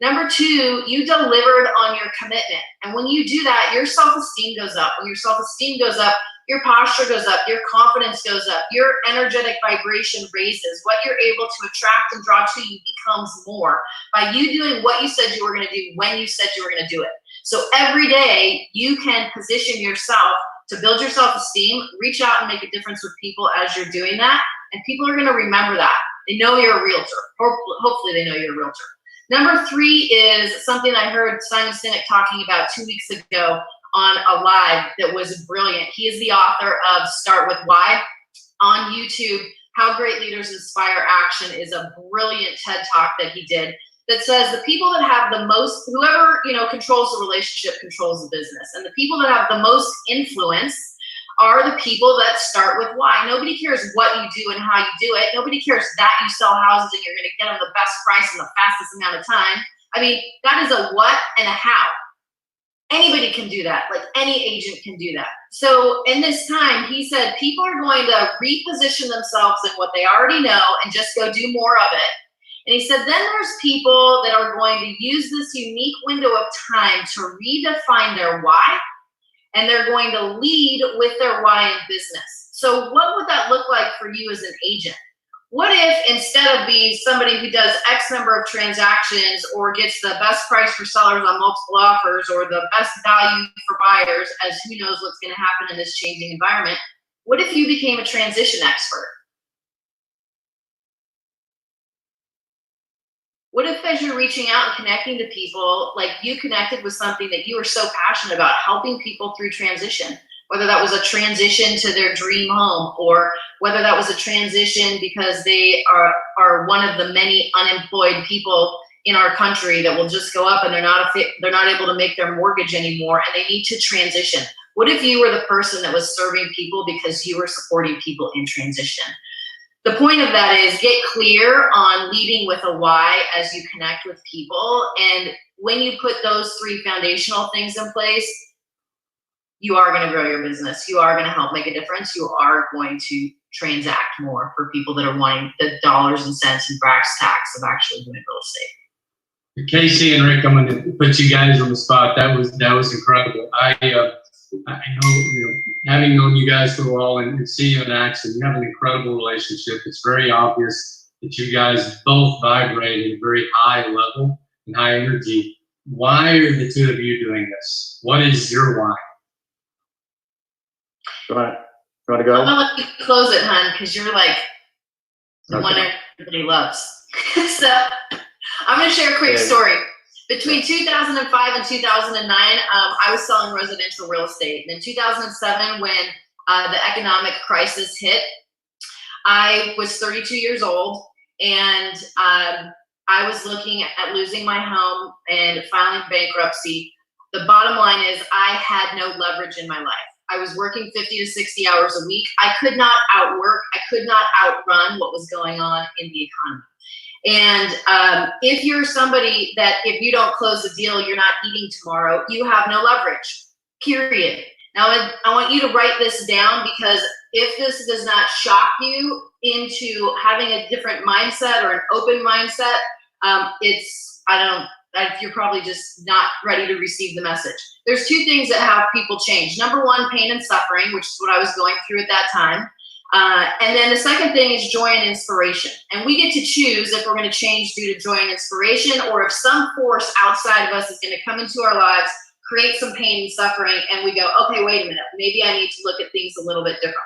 Number 2, you delivered on your commitment. And when you do that, your self-esteem goes up. When your self-esteem goes up, your posture goes up, your confidence goes up, your energetic vibration raises. What you're able to attract and draw to you becomes more by you doing what you said you were going to do when you said you were going to do it. So every day you can position yourself to build your self-esteem, reach out and make a difference with people as you're doing that. And people are going to remember that. They know you're a realtor. Hopefully they know you're a realtor. Number 3 is something I heard Simon Sinek talking about 2 weeks ago on a live that was brilliant. He is the author of Start With Why on YouTube. How Great Leaders Inspire Action is a brilliant TED Talk that he did that says the people that have the most, whoever, controls the relationship controls the business. And the people that have the most influence are the people that start with why. Nobody cares what you do and how you do it. Nobody cares that you sell houses and you're going to get them the best price in the fastest amount of time. I mean, that is a what and a how. Anybody can do that. Like any agent can do that. So in this time, he said people are going to reposition themselves in what they already know and just go do more of it. And he said, then there's people that are going to use this unique window of time to redefine their why, and they're going to lead with their why in business. So what would that look like for you as an agent? What if instead of being somebody who does X number of transactions or gets the best price for sellers on multiple offers or the best value for buyers, as who knows what's going to happen in this changing environment, what if you became a transition expert? What if as you're reaching out and connecting to people, like you connected with something that you were so passionate about, helping people through transition, whether that was a transition to their dream home or whether that was a transition because they are one of the many unemployed people in our country that will just go up and they're not able to make their mortgage anymore and they need to transition. What if you were the person that was serving people because you were supporting people in transition? The point of that is get clear on leading with a why as you connect with people. And when you put those 3 foundational things in place, you are going to grow your business. You are going to help make a difference. You are going to transact more for people that are wanting the dollars and cents and brass tacks of actually doing real estate. Casey and Rick, I'm going to put you guys on the spot. That was incredible. I know, having known you guys for a while and see you in action, you have an incredible relationship. It's very obvious that you guys both vibrate at a very high level and high energy. Why are the 2 of you doing this? What is your why? You want to go? I'm gonna let you close it, hun, because you're like the Okay. one everybody loves. So I'm gonna share a quick story. Between 2005 and 2009, I was selling residential real estate. And in 2007, when the economic crisis hit, I was 32 years old, and I was looking at losing my home and filing bankruptcy. The bottom line is I had no leverage in my life. I was working 50 to 60 hours a week. I could not outwork. I could not outrun what was going on in the economy. And if you're somebody that if you don't close the deal, you're not eating tomorrow, you have no leverage, period. Now, I want you to write this down because if this does not shock you into having a different mindset or an open mindset, you're probably just not ready to receive the message. There's 2 things that have people change. Number 1, pain and suffering, which is what I was going through at that time. And then the second thing is joy and inspiration. And we get to choose if we're going to change due to joy and inspiration or if some force outside of us is going to come into our lives, create some pain and suffering, and we go, okay, wait a minute, maybe I need to look at things a little bit differently.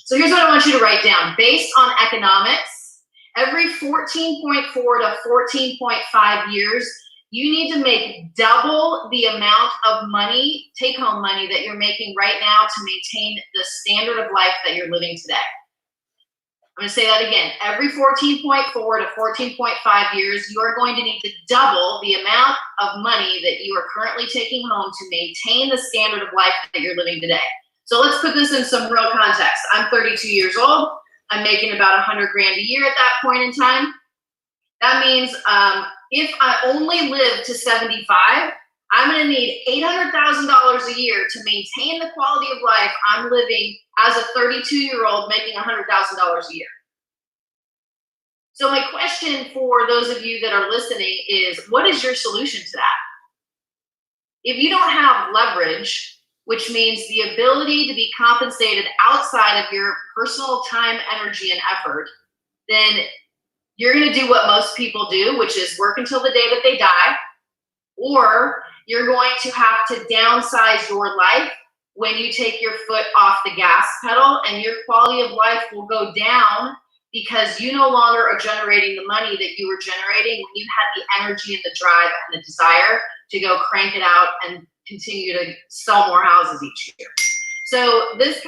So here's what I want you to write down. Based on economics, every 14.4 to 14.5 years, you need to make double the amount of money, take-home money, that you're making right now to maintain the standard of life that you're living today. I'm going to say that again. Every 14.4 to 14.5 years, you are going to need to double the amount of money that you are currently taking home to maintain the standard of life that you're living today. So let's put this in some real context. I'm 32 years old. I'm making about 100 grand a year at that point in time. That means if I only live to 75, I'm going to need $800,000 a year to maintain the quality of life I'm living as a 32-year-old making $100,000 a year. So my question for those of you that are listening is, what is your solution to that? If you don't have leverage, which means the ability to be compensated outside of your personal time, energy, and effort, then you're going to do what most people do, which is work until the day that they die, or you're going to have to downsize your life when you take your foot off the gas pedal, and your quality of life will go down because you no longer are generating the money that you were generating when you had the energy and the drive and the desire to go crank it out and continue to sell more houses each year. So this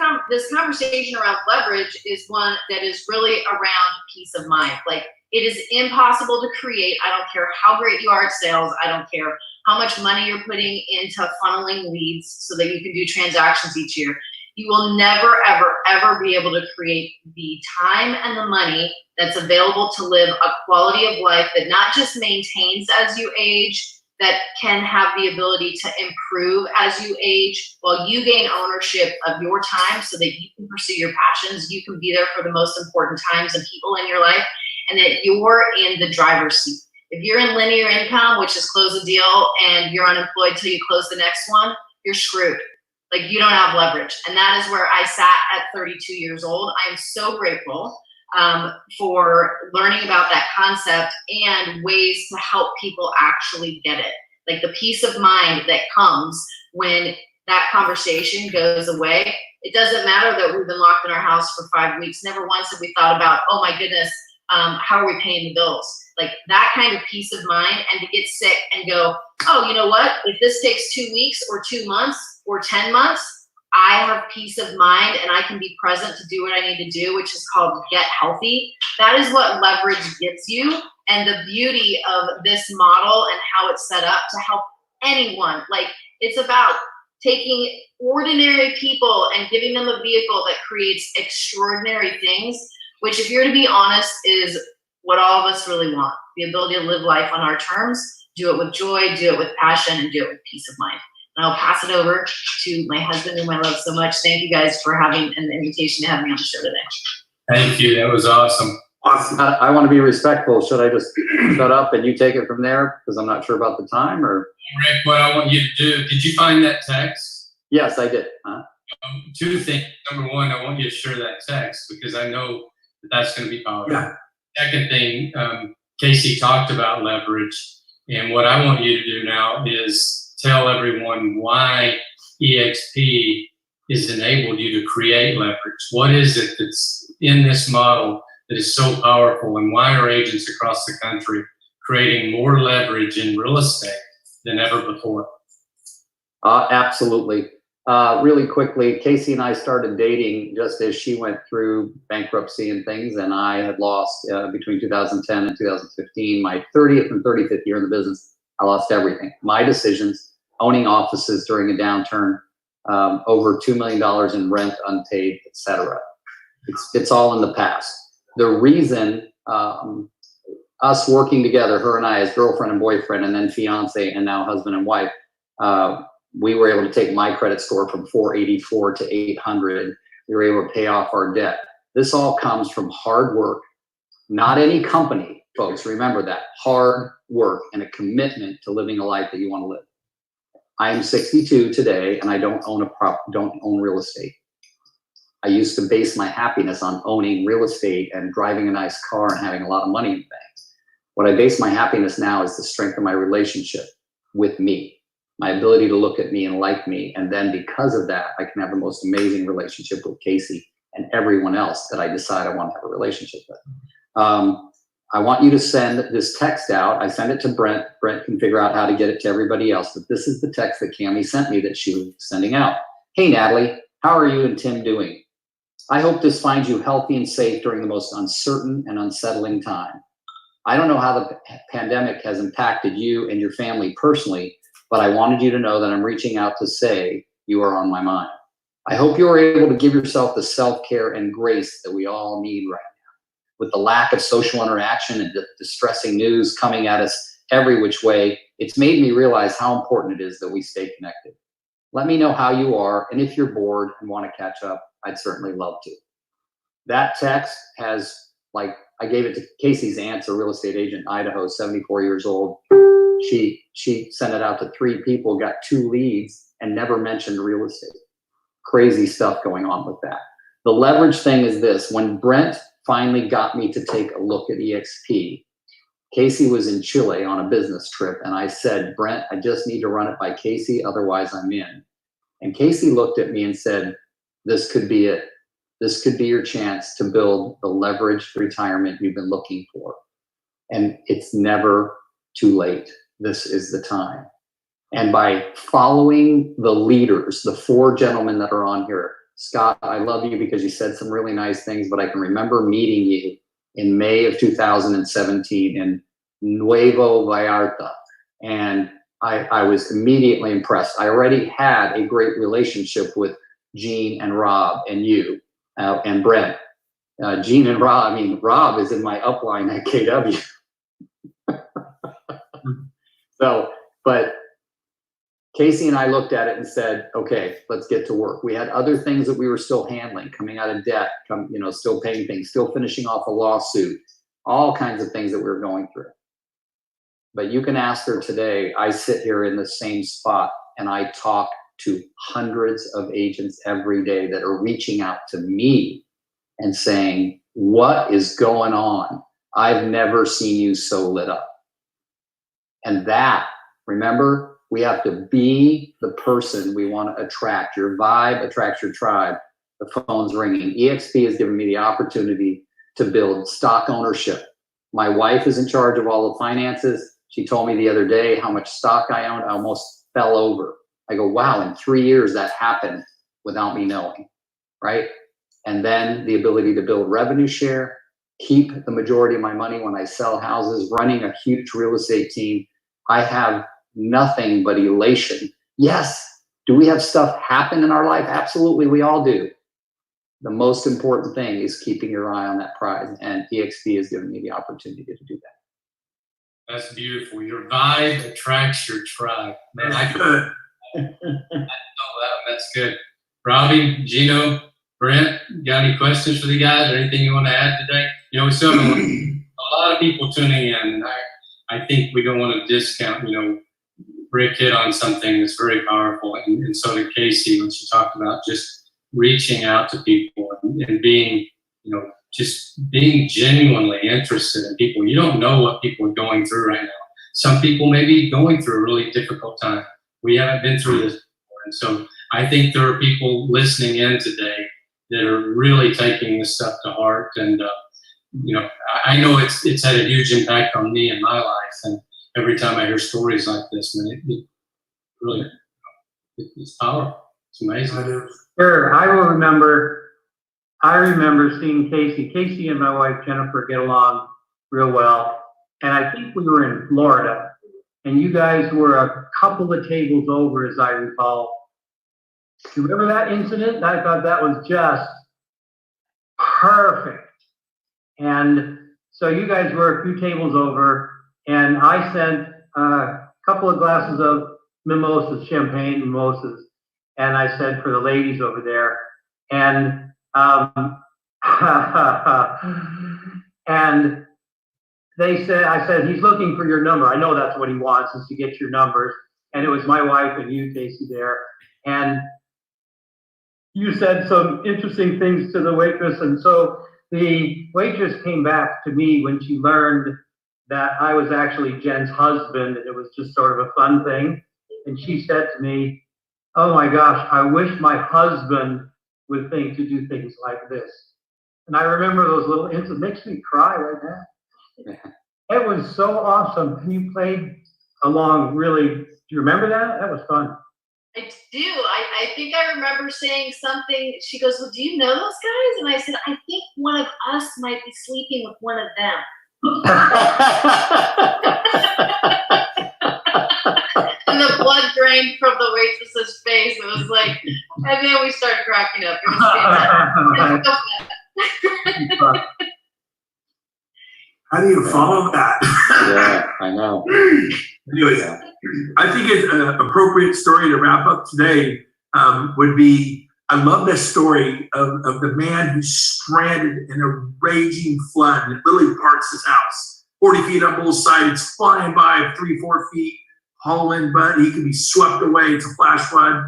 conversation around leverage is one that is really around peace of mind. Like, it is impossible to create. I don't care how great you are at sales. I don't care how much money you're putting into funneling leads so that you can do transactions each year. You will never, ever, ever be able to create the time and the money that's available to live a quality of life that not just maintains as you age, that can have the ability to improve as you age, while you gain ownership of your time so that you can pursue your passions, you can be there for the most important times and people in your life, and that you're in the driver's seat. If you're in linear income, which is close a deal, and you're unemployed till you close the next one, you're screwed. Like, you don't have leverage. And that is where I sat at 32 years old. I am so grateful for learning about that concept and ways to help people actually get it. Like, the peace of mind that comes when that conversation goes away. It doesn't matter that we've been locked in our house for 5 weeks. Never once have we thought about, oh my goodness, how are we paying the bills? Like, that kind of peace of mind, and to get sick and go, oh, you know what? If this takes 2 weeks or 2 months or 10 months, I have peace of mind and I can be present to do what I need to do, which is called get healthy. That is what leverage gets you. And the beauty of this model and how it's set up to help anyone. Like, it's about taking ordinary people and giving them a vehicle that creates extraordinary things, which, if you're to be honest, is what all of us really want. The ability to live life on our terms, do it with joy, do it with passion, and do it with peace of mind. And I'll pass it over to my husband, whom I love so much. Thank you guys for having an invitation to have me on the show today. Thank you. That was awesome. Awesome. I want to be respectful. Should I just shut up and you take it from there? Because I'm not sure about the time, or? Rick, what I want you to do, did you find that text? Yes, I did. Two things. Number one, I want you to share that text because I know that that's going to be powerful. Yeah. Second thing, Casey talked about leverage, and what I want you to do now is tell everyone why EXP has enabled you to create leverage. What is it that's in this model that is so powerful, and why are agents across the country creating more leverage in real estate than ever before? Absolutely. Really quickly, Casey and I started dating just as she went through bankruptcy and things, and I had lost between 2010 and 2015, my 30th and 35th year in the business. I lost everything. My decisions, owning offices during a downturn, over $2 million in rent unpaid, etc. It's all in the past. The reason us working together, her and I as girlfriend and boyfriend, and then fiance, and now husband and wife, we were able to take my credit score from 484 to 800. We were able to pay off our debt. This all comes from hard work. Not any company, folks, remember that. Hard work and a commitment to living a life that you want to live. I am 62 today, and I don't own real estate. I used to base my happiness on owning real estate and driving a nice car and having a lot of money in the bank. What I base my happiness now is the strength of my relationship with me, my ability to look at me and like me. And then because of that, I can have the most amazing relationship with Casey and everyone else that I decide I want to have a relationship with. I want you to send this text out. I send it to Brent. Brent can figure out how to get it to everybody else, but this is the text that Cammie sent me that she was sending out. Hey, Natalie, how are you and Tim doing? I hope this finds you healthy and safe during the most uncertain and unsettling time. I don't know how the pandemic has impacted you and your family personally, but I wanted you to know that I'm reaching out to say you are on my mind. I hope you are able to give yourself the self-care and grace that we all need right now. With the lack of social interaction and distressing news coming at us every which way, it's made me realize how important it is that we stay connected. Let me know how you are, and if you're bored and want to catch up, I'd certainly love to. That text has, like, I gave it to Casey's aunt's a real estate agent in Idaho, 74 years old. She sent it out to 3 people, got 2 leads, and never mentioned real estate. Crazy stuff going on with that. The leverage thing is this. When Brent finally got me to take a look at EXP, Casey was in Chile on a business trip, and I said, Brent, I just need to run it by Casey, otherwise I'm in. And Casey looked at me and said, this could be it. This could be your chance to build the leveraged retirement you've been looking for. And it's never too late. This is the time. And by following the leaders, the 4 gentlemen that are on here, Scott, I love you because you said some really nice things, but I can remember meeting you in May of 2017 in Nuevo Vallarta. And I was immediately impressed. I already had a great relationship with Gene and Rob and you and Brent. Gene and Rob, I mean, Rob is in my upline at KW. So, but Casey and I looked at it and said, okay, let's get to work. We had other things that we were still handling, coming out of debt, still paying things, still finishing off a lawsuit, all kinds of things that we were going through. But you can ask her today, I sit here in the same spot and I talk to hundreds of agents every day that are reaching out to me and saying, what is going on? I've never seen you so lit up. And that, remember, we have to be the person we want to attract. Your vibe attracts your tribe. The phone's ringing. EXP has given me the opportunity to build stock ownership. My wife is in charge of all the finances. She told me the other day how much stock I owned. I almost fell over. I go, wow, in 3 years that happened without me knowing, right? And then the ability to build revenue share, keep the majority of my money when I sell houses, running a huge real estate team. I have nothing but elation. Yes, do we have stuff happen in our life? Absolutely, we all do. The most important thing is keeping your eye on that prize, and EXP has given me the opportunity to do that. That's beautiful. Your vibe attracts your tribe. Man, That's good. I know that. That's good. Robbie, Gino, Brent, you got any questions for the guys or anything you want to add today? We still have a lot of people tuning in. I think we don't want to discount, Rick hit on something that's very powerful. And so did Casey when she talked about just reaching out to people and being, just being genuinely interested in people. You don't know what people are going through right now. Some people may be going through a really difficult time. We haven't been through this before. And so I think there are people listening in today that are really taking this stuff to heart. And, I know it's had a huge impact on me in my life. And every time I hear stories like this, man, it really, it's powerful. It's amazing. Sure, I remember seeing Casey. Casey and my wife Jennifer get along real well. And I think we were in Florida. And you guys were a couple of tables over, as I recall. Do you remember that incident? I thought that was just perfect. And so you guys were a few tables over, and I sent a couple of glasses of mimosas, champagne mimosas, and I said for the ladies over there. And and I said, he's looking for your number. I know that's what he wants, is to get your numbers. And it was my wife and you, Casey, there. And you said some interesting things to the waitress. And so the waitress came back to me when she learned that I was actually Jen's husband, and it was just sort of a fun thing. And she said to me, oh my gosh, I wish my husband would think to do things like this. And I remember those little incidents. It makes me cry right now. It was so awesome. You played along really. Do you remember that? That was fun. I do. I think I remember saying something. She goes, well, do you know those guys? And I said, I think one of us might be sleeping with one of them. And the blood drained from the waitress's face. It was like, and then we started cracking up. It was fantastic. How do you follow that? Yeah, I know. Anyways, I think it's an appropriate story to wrap up today would be, I love this story of the man who's stranded in a raging flood and it literally parts his house. 40 feet on both sides, it's flying by 3-4 feet, hauling, but he can be swept away. It's a flash flood.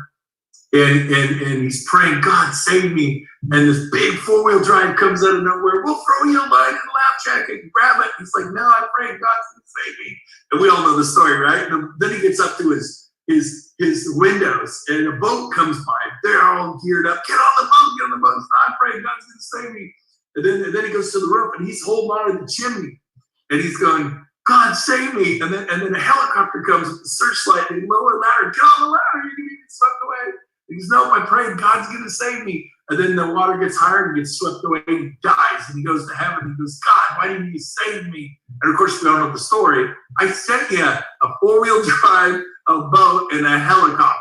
And he's praying, God, save me. And this big 4-wheel drive comes out of nowhere. We'll throw you a line in the lap jacket and grab it. He's like, no, I pray God's going to save me. And we all know the story, right? And then he gets up to his his windows, and a boat comes by. They're all geared up. Get on the boat, get on the boat. He's not afraid. God's gonna save me. And then he goes to the roof, and he's holding on to the chimney, and he's going, God save me. And then a helicopter comes with the searchlight and lower ladder. Get on the ladder. You're gonna get swept away. He goes, no, I prayed. God's gonna save me. And then the water gets higher and gets swept away. And he dies, and he goes to heaven. He goes, God, why didn't you save me? And of course, we all know the story. I sent you a 4-wheel drive, a boat, and a helicopter.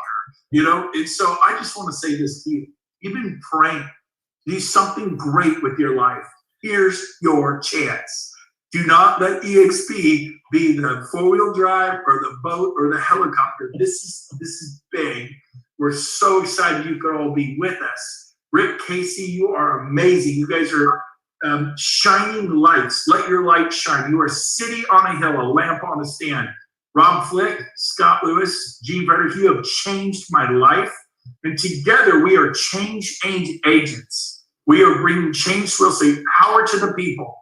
You know, and so I just want to say this to you. You've been praying. Do something great with your life. Here's your chance. Do not let EXP be the 4-wheel drive or the boat or the helicopter. This is big. We're so excited you could all be with us. Rick, Casey, you are amazing. You guys are shining lights. Let your light shine. You are city on a hill, a lamp on a stand. Rob Flick, Scott Lewis, Gene Verder, you have changed my life. And together we are change agents. We are bringing change to real estate, power to the people.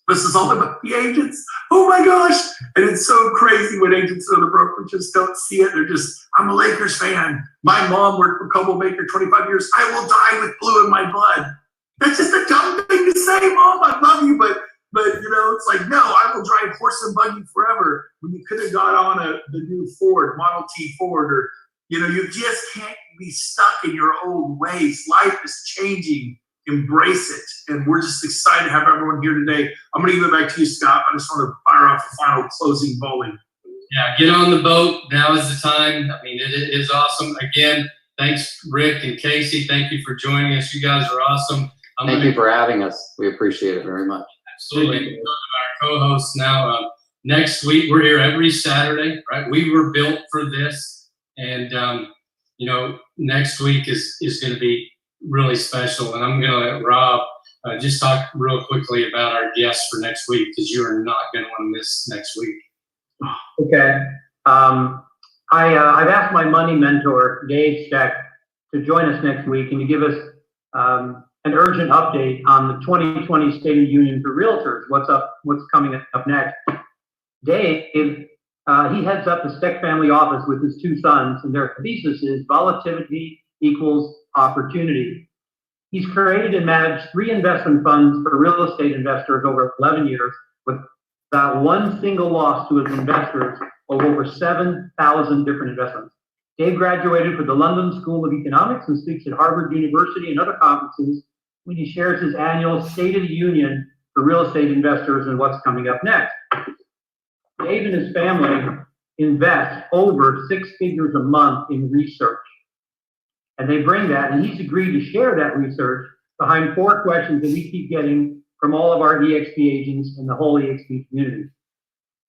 This is all about the agents. Oh my gosh. And it's so crazy when agents or the brokers just don't see it. They're just, I'm a Lakers fan. My mom worked for Coble Baker 25 years. I will die with blue in my blood. That's just a dumb thing to say, Mom. I love you, but you know, it's like, no, I will drive horse and buggy forever. When you could have got on the new Ford, Model T Ford, or, you know, you just can't be stuck in your old ways. Life is changing. Embrace it. And we're just excited to have everyone here today. I'm going to give it back to you, Scott. I just want to fire off the final closing volley. Yeah, get on the boat. Now is the time. I mean, it is awesome. Again, thanks, Rick and Casey. Thank you for joining us. You guys are awesome. Thank you for having us. We appreciate it very much. Absolutely. Our co-hosts now. Next week, we're here every Saturday, right? We were built for this. And, you know, next week is going to be really special. And I'm going to let Rob just talk real quickly about our guests for next week, because you are not going to want to miss next week. Okay. I've asked my money mentor, Dave Steck, to join us next week and to give us an urgent update on the 2020 State of the Union for Realtors. What's coming up next? Dave, he heads up the Steck family office with his 2 sons, and their thesis is volatility equals opportunity. He's created and managed 3 investment funds for real estate investors over 11 years without one single loss to his investors of over 7,000 different investments. Dave graduated from the London School of Economics and speaks at Harvard University and other conferences when he shares his annual State of the Union for real estate investors and what's coming up next. Dave and his family invest over 6 figures a month in research. And they bring that, and he's agreed to share that research behind 4 questions that we keep getting from all of our EXP agents and the whole EXP community.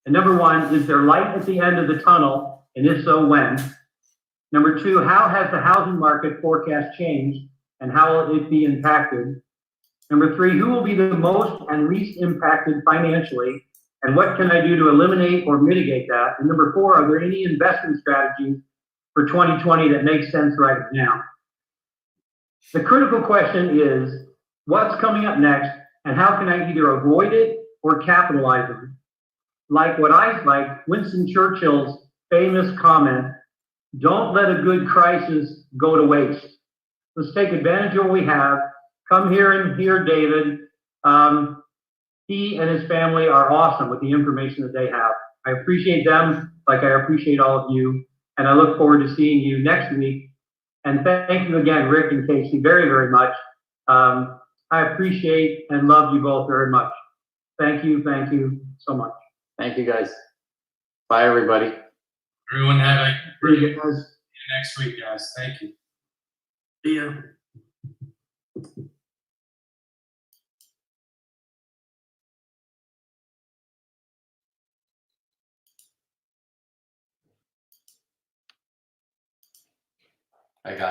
And number 1, is there light at the end of the tunnel? And if so, when? Number 2, how has the housing market forecast changed and how will it be impacted? Number 3, who will be the most and least impacted financially? And what can I do to eliminate or mitigate that? And number 4, are there any investment strategies for 2020 that makes sense right now? The critical question is, what's coming up next and how can I either avoid it or capitalize on it? Like Winston Churchill's famous comment, don't let a good crisis go to waste. Let's take advantage of what we have. Come here and hear David. He and his family are awesome with the information that they have. I appreciate them like I appreciate all of you. And I look forward to seeing you next week. And thank you again, Rick and Casey, very, very much. I appreciate and love you both very much. Thank you so much. Thank you, guys. Bye, everybody. Everyone have a great See you guys. next week, guys. Thank you. See ya. I got it.